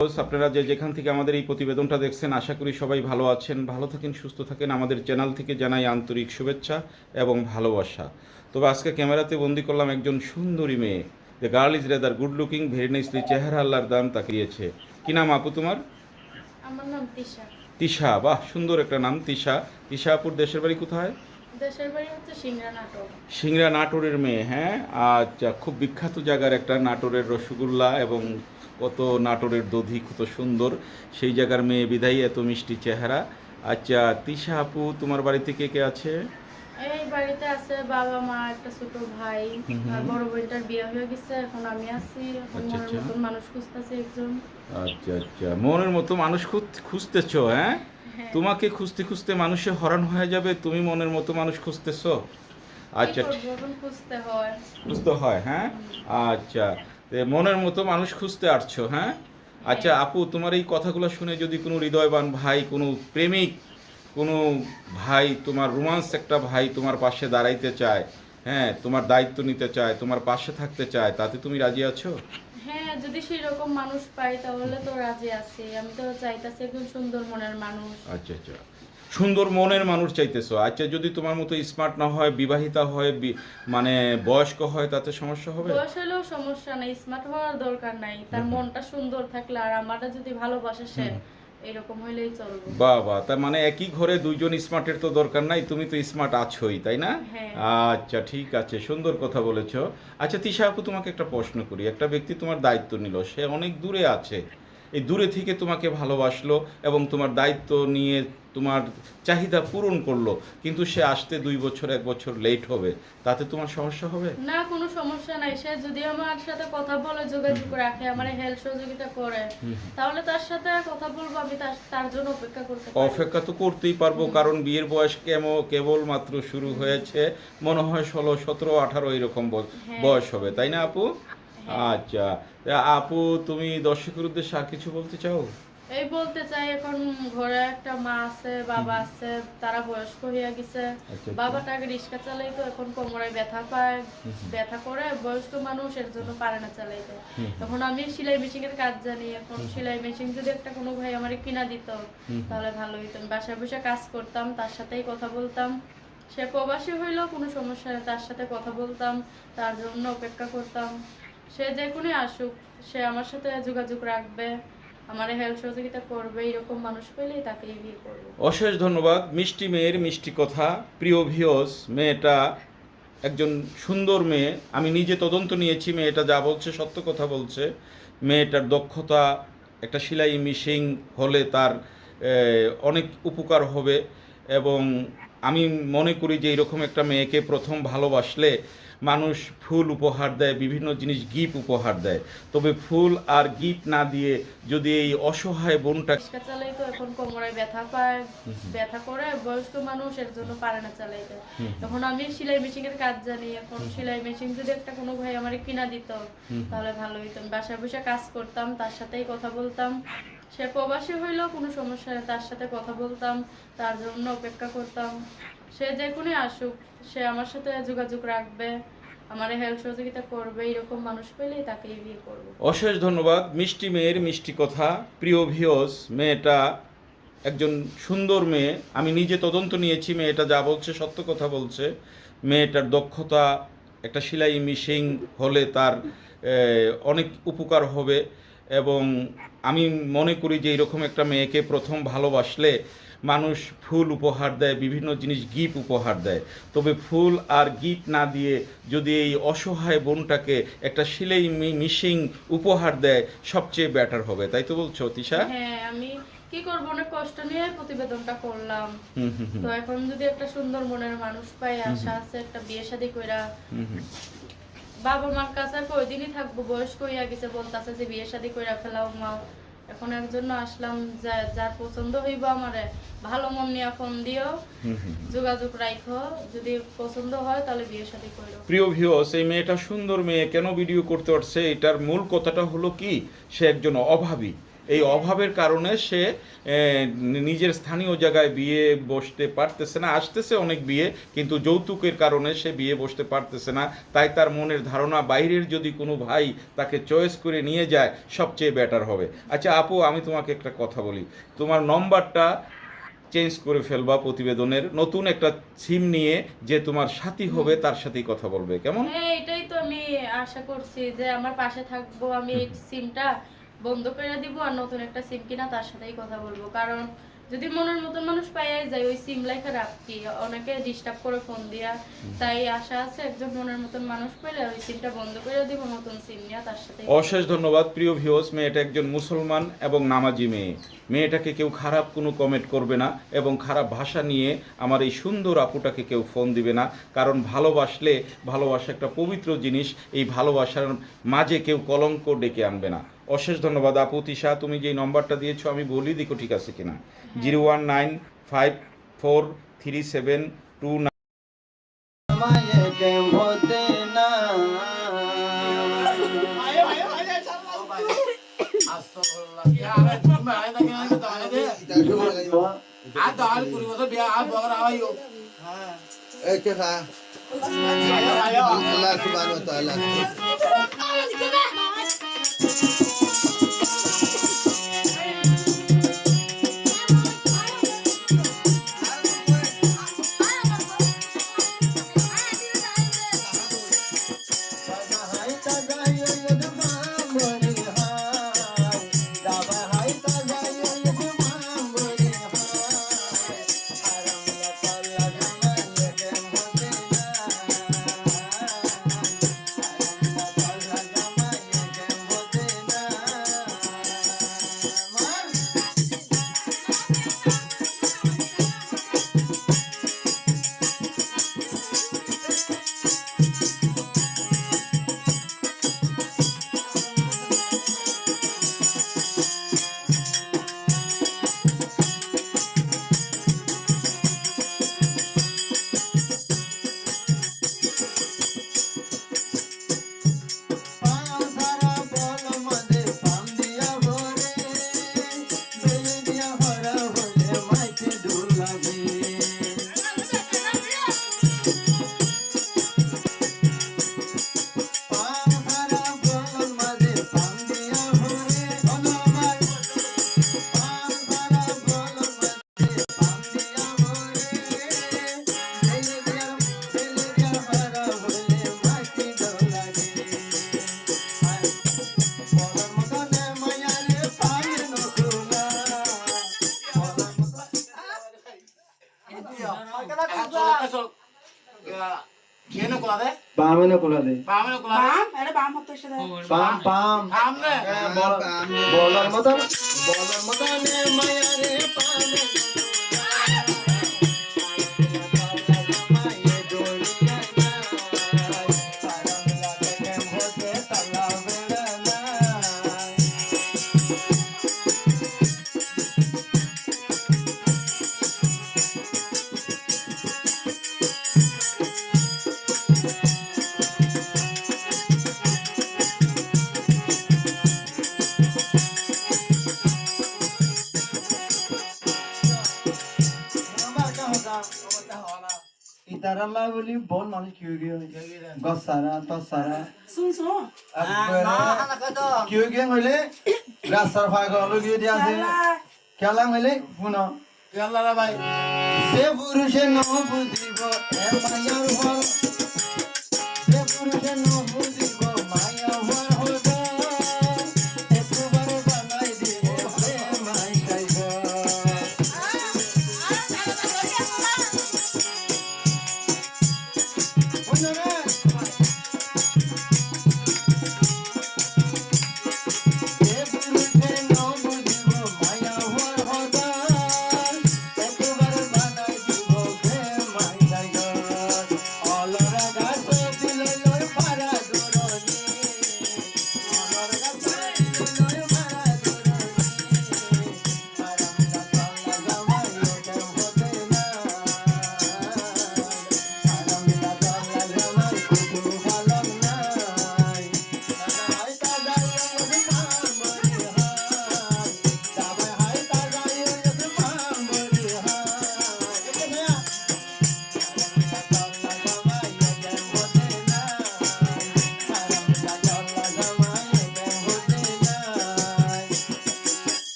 আপনারা যে যেখান থেকে আমাদের এই প্রতিবেদনটা দেখছেন আশা করি সবাই ভালো আছেন, ভালো থাকেন, সুস্থ থাকেন। আমাদের চ্যানেল থেকে জানাই আন্তরিক শুভেচ্ছা এবং ভালোবাসা। তবে আজকে ক্যামেরাতে বন্দি করলাম একজন সুন্দরী মেয়ে। The girl is rather good looking, very nicely, চেহারা আল্লাহর দান তাকিয়েছে। কি নাম আপু তোমার? আমার নাম তিশা। তিশা, বাহ সুন্দর একটা নাম তিশা। তিশা আপুর দেশের বাড়ি কোথায়? দেশের বাড়ি হচ্ছে সিংড়া নাটক। সিংড়া, নাটোরের মেয়ে। হ্যাঁ, আচ্ছা, খুব বিখ্যাত জায়গার একটা নাটোরের রসগোল্লা এবং কত নাটোরের দধি কত সুন্দর, সেই জায়গার মেয়ে বিধায়ী এত মিষ্টি চেহারা। আচ্ছা তিশা আপু, তোমার বাড়িতে কে কে আছে? এই বাড়িতে আছে বাবা মা, একটা ছোট ভাই আর বড় বোনটার বিয়ে হয়ে গেছে। এখন আমি আছি, এখন আচ্ছা মনের আচ্ছা মতন মানুষ খুঁজতেছে একজন। আচ্ছা আচ্ছা, মনের মতো মানুষ খুঁজতেছো? হ্যাঁ, হ্যাঁ, তোমাকে খুঁজতে খুঁজতে মানুষে হরান হয়ে যাবে, তুমি মনের মতো মানুষ খুঁজতেছো? কি আচ্ছা, করবো, এখন খুঁজতে হয়। খুঁজতে হয়, হ্যাঁ। আচ্ছা, মনের মতো মানুষ খুঁজতে আসছো, হ্যাঁ। আচ্ছা হ্যাঁ, আপু, তোমার এই কথাগুলো শুনে যদি কোনো হৃদয়বান ভাই, কোনো প্রেমিক, কোনো ভাই, তোমার রোমান্স একটা ভাই তোমার পাশে দাঁড়াইতে চায়, হ্যাঁ, তোমার দায়িত্ব নিতে চায়, তোমার পাশে থাকতে চায়, তাতে তুমি রাজি আছো? হ্যাঁ, যদি সেই রকম মানুষ পাই তাহলে তো রাজি আছি। আমি তো চাইতাছি একজন সুন্দর মনের মানুষ। আচ্ছা আচ্ছা, সুন্দর মনের মানুষ চাইতেছো। আচ্ছা, যদি তোমার মতো স্মার্ট না হয়, বিবাহিতা হয়, মানে বয়স্ক হয়, তাতে সমস্যা হবে? বয়স হলেও সমস্যা নাই, স্মার্ট হওয়ার দরকার নাই। তার মনটা সুন্দর থাকলে আর আমারটা যদি ভালোবাসে সে, এরকম হইলেই চলবে। বাহ বাহ, তার মানে একই ঘরে দুইজন স্মার্টের তো দরকার নাই, তুমি তো স্মার্ট আছোই, তাই না? হ্যাঁ, আচ্ছা ঠিক আছে, সুন্দর কথা বলেছো। আচ্ছা তিশা আপু, তোমাকে একটা প্রশ্ন করি। একটা ব্যক্তি তোমার দায়িত্ব নিল, সে অনেক দূরে আছে, এই দূরে থেকে তোমাকে ভালোবাসলো এবং তোমার দায়িত্ব নিয়ে তোমার চাহিদা পূরণ করলো, কিন্তু সে আসতে 2 বছর 1 বছর লেট হবে, তাতে তোমার সমস্যা হবে? না, কোনো সমস্যা নাই। সে যদি আমার সাথে কথা বলে, যোগাযোগ রাখে, আমার হেল্প সহযোগিতা করে, তাহলে তার সাথে কথা বলবো। আমি তার জন্য অপেক্ষা করতে পারি। অপেক্ষা তো করতেই পারবো, কারণ বিয়ের বয়স কেবল মাত্র শুরু হয়েছে। মনে হয় 16 17 18 এরকম হ্যাঁ, বয়স হবে, তাই না আপু? হ্যাঁ। আচ্ছা, তা আপু তুমি দর্শকের উদ্দেশ্যে আর কিছু বলতে চাও? এই বলতে চাই, এখন ঘরে একটা মা আছে, বাবা আছে, তারা বয়স্ক হয়ে গেছে। আচ্ছা আচ্ছা বাবাটা আগে রিক্সা চালাইতো, এখন কোমরে ব্যথা পায়, ব্যথা করে। বয়স্ক মানুষ, এর জন্য পারে না চালাইতে। এখন আমি সেলাই মেশিনের কাজ জানি। এখন সেলাই মেশিন যদি একটা কোনো ভাই আমার কিনা দিত তাহলে ভালো হইতো। আমি বাসায় বসে কাজ করতাম, তার সাথেই কথা বলতাম। সে প্রবাসী হইলেও কোনো সমস্যা নেই, তার সাথে কথা বলতাম, তার জন্য অপেক্ষা করতাম। সে যে কোনো আসুক, সে আমার সাথে যোগাযোগ রাখবে, আমার হেল্প সহযোগিতা করবে। এরকম মানুষ পেলেই তাকেই বিয়ে করবো। অশেষ ধন্যবাদ। মিষ্টি মেয়ের মিষ্টি কথা। প্রিয় ভিউয়ার্স, মেয়েটা একজন সুন্দর মেয়ে। আমি নিজে তদন্ত নিয়েছি, মেয়েটা যা বলছে সত্য কথা বলছে। মেয়েটার দক্ষতা, একটা সেলাই মেশিন হলে তার অনেক উপকার হবে। এবং আমি মনে করি যে এরকম একটা মেয়েকে প্রথম ভালোবাসলে মানুষ ফুল উপহার দেয়, বিভিন্ন জিনিস গিফট উপহার দেয়। তবে ফুল আর গিফট না দিয়ে যদি এই অসহায় বোনটা রিক্সা চালাইতো, এখন কোমরে ব্যথা পায়, ব্যথা করে। বয়স্ক মানুষ, এর জন্য পারে না চালাইতে। এখন আমি সেলাই মেশিনের কাজ জানি। এখন সেলাই মেশিন যদি একটা কোনো ভাই আমার কিনা দিত তাহলে ভালো হইতো। আমি বাসায় বসে কাজ করতাম, তার সাথেই কথা বলতাম। সে প্রবাসী হইলেও কোনো সমস্যা নেই, তার সাথে কথা বলতাম, তার জন্য অপেক্ষা করতাম। সে যে কোনো আসুক, সে আমার সাথে যোগাযোগ রাখবে, আমার হেল্প সহযোগিতা করবে। এরকম মানুষ পেলেই তাকেই বিয়ে করবো। অশেষ ধন্যবাদ। মিষ্টি মেয়ের মিষ্টি কথা। প্রিয় ভিউয়ার্স, মেয়েটা একজন সুন্দর মেয়ে। আমি নিজে তদন্ত নিয়েছি, মেয়েটা যা বলছে সত্য কথা বলছে। মেয়েটার দক্ষতা, একটা সেলাই মেশিন হলে তার অনেক উপকার হবে। এবং আমি মনে করি যে এরকম একটা মেয়েকে প্রথম ভালোবাসলে মানুষ ফুল উপহার দেয়, বিভিন্ন জিনিস গিফট উপহার দেয়। তবে ফুল আর গিফট না দিয়ে যদি এই অসহায় বোনটাকে একটা সেলাই মেশিন উপহার দেয়, সবচেয়ে বেটার হবে। তাই তো বলছো তিশা? হ্যাঁ, আমি কি করবো, অনেক কষ্ট নিয়ে প্রতিবেদনটা করলাম। হুম হুম হুম তো এখন যদি একটা সুন্দর মনের মানুষ পাই, আশা আছে একটা বিয়ে শাদী কইরা হুম হুম। বাবা মার কাছে আর কয়দিনই থাকবো। বয়স্ক হইয়া গেছে, বলতাছে যে বিয়ে শাদী কইরা ফেলাও মা। এখন এর জন্য আসলাম, যার পছন্দ হইব আমারে ভালো মন নিয়ে ফোন দিও, যোগাযোগ রাখো। যদি পছন্দ হয় তাহলে বিয়ে শাদী করো। প্রিয় ভিউয়ার্স, এই মেয়েটা সুন্দর মেয়ে, কেন ভিডিও করতে পারছে এটার মূল কথাটা হলো কি, সে একজন অভাবী। এই অভাবের কারণে সে নিজের স্থানীয় জায়গায় বিয়ে বসতে পারতেছে না। আসতেছে অনেক বিয়ে, কিন্তু যৌতুকের কারণে সে বিয়ে বসতে পারতেছে না। তাই তার মনের ধারণা বাইরের যদি কোনো ভাই তাকে চয়েস করে নিয়ে যায় সবচেয়ে বেটার হবে। আচ্ছা আপু, আমি তোমাকে একটা কথা বলি, তোমার নম্বরটা চেঞ্জ করে ফেলবা প্রতিবেদনের, নতুন একটা সিম নিয়ে যে তোমার সাথী হবে তার সাথেই কথা বলবে, কেমন? হ্যাঁ, এটাই তো আমি আশা করছি যে আমার পাশে থাকবো, আমি এই সিমটা বন্ধ করে দিব আর নতুন একটা সিম কিনা তার সাথেই কথা বলবো। কারণ যদি মনের মতন মানুষ পাইয়াই যায় ওই সিম লাইফে রাখি, অনেকে ডিস্টার্ব করে ফোন দিয়া। তাই আশা আছে একজন মনের মতন মানুষ পেলে ওই সিমটা বন্ধ করে দিব, নতুন সিম নিয়ে তার সাথে। অশেষ ধন্যবাদ প্রিয় ভিউয়ার্স। মেয়েটা একজন মুসলমান এবং নামাজি মেয়ে। মেয়েটাকে কেউ খারাপ কোনো কমেন্ট করবে না এবং খারাপ ভাষা নিয়ে আমার এই সুন্দর আপুটাকে কেউ ফোন দিবে না। কারণ ভালোবাসলে, ভালোবাসা একটা পবিত্র জিনিস, এই ভালোবাসার মাঝে কেউ কলঙ্ক ডেকে আনবে না। অশেষ ধন্যবাদ আপু। তিশা, তুমি যেই নম্বরটা দিয়েছো আমি বলি দেখো ঠিক আছে কিনা। 019543729। Allah subhanahu wa ta'ala. বলার মতন মায়ারে পামে ইতারাল্লাহ বলি বল মানুষ কিউ গিয়ে গসারা তসারা কিউ গিয়ে হইলে রাস্তার ফাঁকা হলো গিয়ে দিয়ে আছে খেলা হইলে শুন ভাই সে পুরুষে ন বুঝিব এ মায়ার ফল সে পুরুষে ন